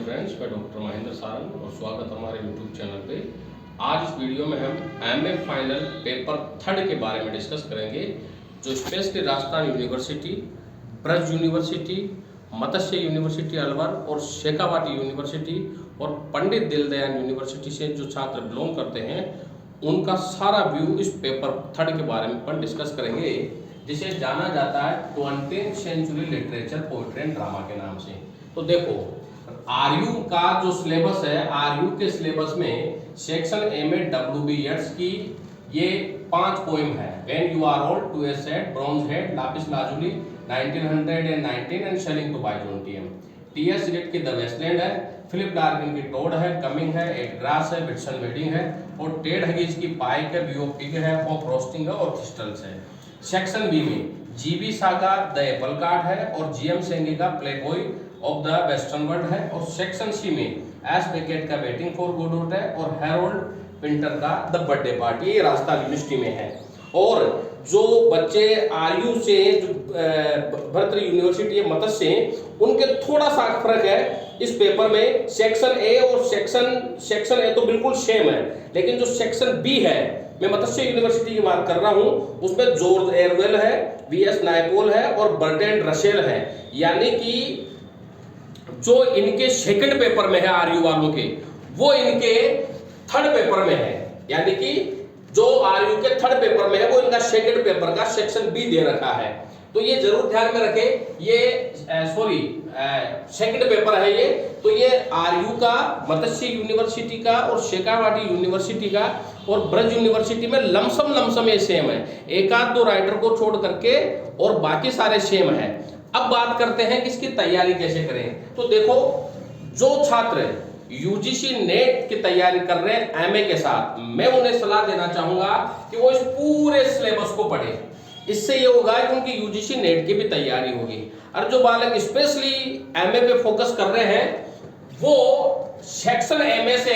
Friends, मैं doctor Mahendra Sarang और स्वागत हमारे यूट्यूब चैनल पे। आज इस वीडियो में हम एमए फाइनल पेपर थर्ड के बारे में डिस्कस करेंगे, जो specially Rajasthan university, Braj university, Matsya university Alwar और शेखावाटी यूनिवर्सिटी और पंडित दीनदयाल यूनिवर्सिटी से जो छात्र बिलोंग करते हैं उनका सारा व्यू इस पेपर थर्ड के बारे में अपन डिस्कस करेंगे, जिसे जाना जाता है 20th century literature, poetry and drama के नाम से। तो देखो, आरयू का जो सिलेबस है, आरयू के सिलेबस में सेक्शन ए में WB येट्स की ये 5 पोएम है। When you are old, to a shade, bronze head, lapis lazuli, 1919 and sailing to Byzantium. TS Eliot की द वेस्टलैंड है, फिलिप डार्किन की टोड है, कमिंग है, एड ग्रास है, विटसन वेडिंग है और टेड हगीज की पाइक है, व्यू ऑफ पिग है, ऑफ रोस्टिंग है और क्रिस्टल्स है। सेक्शन बी में GB Shaw the apple cart है और जीएम सेंगे का playboy of the western world है और सेक्शन सी में एस बेकेट का वेटिंग फॉर गोडोट है और हैरोल्ड पिंटर का द बर्थडे पार्टी, ये राजस्थान यूनिवर्सिटी में है। और जो बच्चे आरयू से, जो भरतरी यूनिवर्सिटी है, मत्स्य से, उनके थोड़ा सा फर्क है इस पेपर में। सेक्शन ए और सेक्शन ए तो बिल्कुल सेम है, लेकिन जो सेक्शन बी है, मैं मत्स्य यूनिवर्सिटी की बात कर रहा हूं, उसमें जॉर्ज एरवेल है, वीएस नायपोल है और बर्ट्रैंड रसेल है। यानी कि जो इनके सेकंड पेपर में है आरयू वालों के, वो इनके थर्ड पेपर में है। यानी कि जो आरयू के थर्ड पेपर में है वो इनका सेकंड पेपर का सेक्शन बी दे रखा है। तो ये जरूर ध्यान में रखें, ये सेकंड पेपर है ये। तो ये आरयू का, मत्स्य यूनिवर्सिटी का और शेखावाटी यूनिवर्सिटी का और ब्रज यूनिवर्सिटी में लमसम ये सेम है, एक आध दो राइटर को छोड़ करके और बाकी सारे सेम है। अब बात करते हैं कि इसकी तैयारी कैसे करें। तो देखो, जो छात्र यूजीसी नेट की तैयारी कर रहे हैं एमए के साथ, मैं उन्हें सलाह देना चाहूंगा कि वो इस पूरे सिलेबस को पढ़े। इससे ये होगा कि उनकी यूजीसी नेट की भी तैयारी होगी। और जो बालक स्पेशली एमए पे फोकस कर रहे हैं, वो सेक्शन एमए से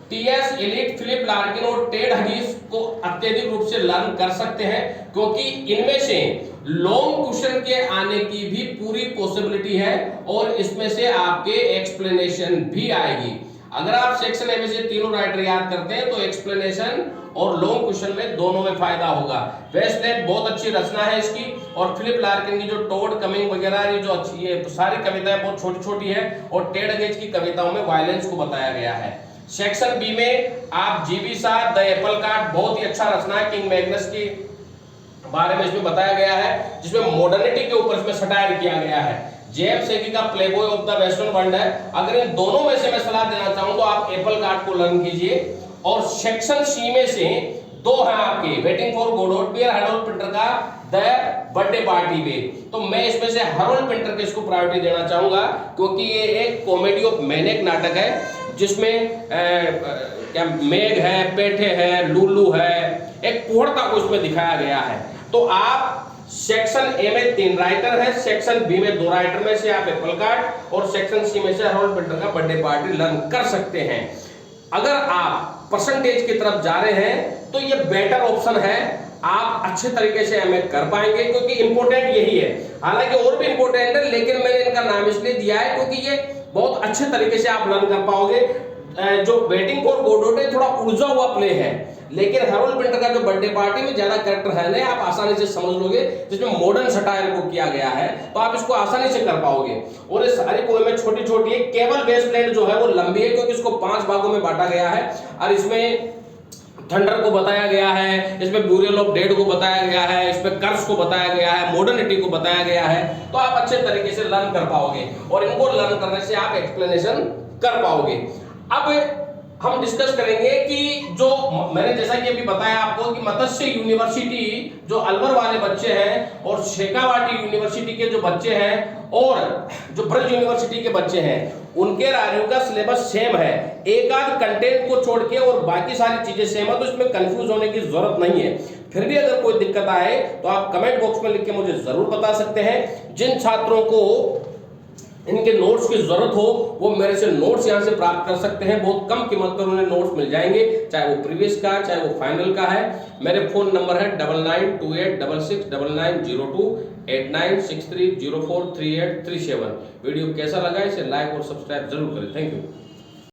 टीएस इलियट, फिलिप लार्किन और टेड हगीज को अत्यधिक रूप से लर्न कर सकते हैं, क्योंकि इनमें से लॉन्ग क्वेश्चन के आने की भी पूरी पॉसिबिलिटी है और इसमें से आपके एक्सप्लेनेशन भी आएगी। अगर आप सेक्शन ए में से तीनों राइटर याद करते हैं तो एक्सप्लेनेशन और लॉन्ग क्वेश्चन में दोनों में फायदा होगा। वेस्टलैंड बहुत अच्छी रचना है इसकी, और फिलिप लार्किन की जो टोड, कमिंग वगैरह, ये जो अच्छी, ये सारी कविताएं बहुत छोटी छोटी है और टेड हगीज की कविताओं में वायलेंस को बताया गया है। सेक्शन बी में आप जीबी सा द एप्पल कार्ट, बहुत ही अच्छा रचना है, किंग मैग्नस की बारे में इसमें बताया गया है, जिसमें मॉडर्निटी के ऊपर इसमें सटायर किया गया है। जेम्स सेगी का playboy of the western world है। अगर इन दोनों में से मैं सलाह देना चाहूं तो आप एप्पल कार्ट को लर्न कीजिए। और सेक्शन सी में से दो है आपके, वेटिंग फॉर गोडोट भी, हैरोल्ड पिंटर का द बर्थडे पार्टी भी। तो मैं इसमें से हैरोल्ड पिंटर के इसको प्रायोरिटी देना चाहूंगा, क्योंकि ये एक कॉमेडी ऑफ मैनेक नाटक है, जिसमें क्या मेघ है, पेठे है, लुल्लू है, एक कुहड़ता को इसमें दिखाया गया है। तो आप सेक्शन ए में 3 राइटर है, सेक्शन बी में 2 राइटर में से आप एप्पल कार्ट और सेक्शन सी में से हैरोल्ड पिंटर का बर्थडे पार्टी लर्न कर सकते हैं। अगर आप परसेंटेज की तरफ जा रहे हैं तो ये बेटर ऑप्शन है, आप अच्छे तरीके से एमए कर पाएंगे, क्योंकि इंपॉर्टेंट यही है। हालांकि और भी इंपॉर्टेंट है, लेकिन मैंने इनका नाम इसलिए दिया है क्योंकि ये बहुत अच्छे तरीके से आप लर्न कर पाओगे। जो वेटिंग फॉर गोडोट है थोड़ा उलझा हुआ प्ले है, लेकिन हैरोल्ड पिंटर का जो बर्थडे पार्टी में ज्यादा कैरेक्टर है ना, आप आसानी से समझ लोगे, जिसमें मॉडर्न सटायर को किया गया है, तो आप इसको आसानी से कर पाओगे। और ये सारी पोएमें छोटी छोटी है, केवल वेस्टलैंड जो है वो लंबी है, क्योंकि इसको 5 भागों में बांटा गया है और इसमें थंडर को बताया गया है, इसमें ब्यूरियल ऑफ डेड को बताया गया है, इसमें कर्स को बताया गया है, मॉडर्निटी को बताया गया है। तो आप अच्छे तरीके से लर्न कर पाओगे और इनको लर्न करने से आप एक्सप्लेनेशन कर पाओगे। अब हम डिस्कस करेंगे कि जो मैंने जैसा कि अभी बताया आपको कि मत्स्य यूनिवर्सिटी जो अलवर वाले बच्चे हैं और शेखावाटी यूनिवर्सिटी के जो बच्चे हैं और जो ब्रज यूनिवर्सिटी के बच्चे हैं, उनके आरयू का सिलेबस सेम है, एक आध कंटेंट को छोड़ के और बाकी सारी चीजें सेम है, तो इसमें कंफ्यूज होने की जरूरत नहीं है। फिर भी अगर कोई दिक्कत आए तो आप कमेंट बॉक्स में लिख के मुझे जरूर बता सकते हैं। जिन छात्रों को इनके नोट्स की जरूरत हो वो मेरे से नोट्स यहाँ से प्राप्त कर सकते हैं, बहुत कम कीमत पर उन्हें नोट्स मिल जाएंगे, चाहे वो प्रीवियस का चाहे वो फाइनल का है। मेरे फोन नंबर है 9928669902। 8963043837। वीडियो कैसा लगा इसे लाइक और सब्सक्राइब जरूर करें। Thank you.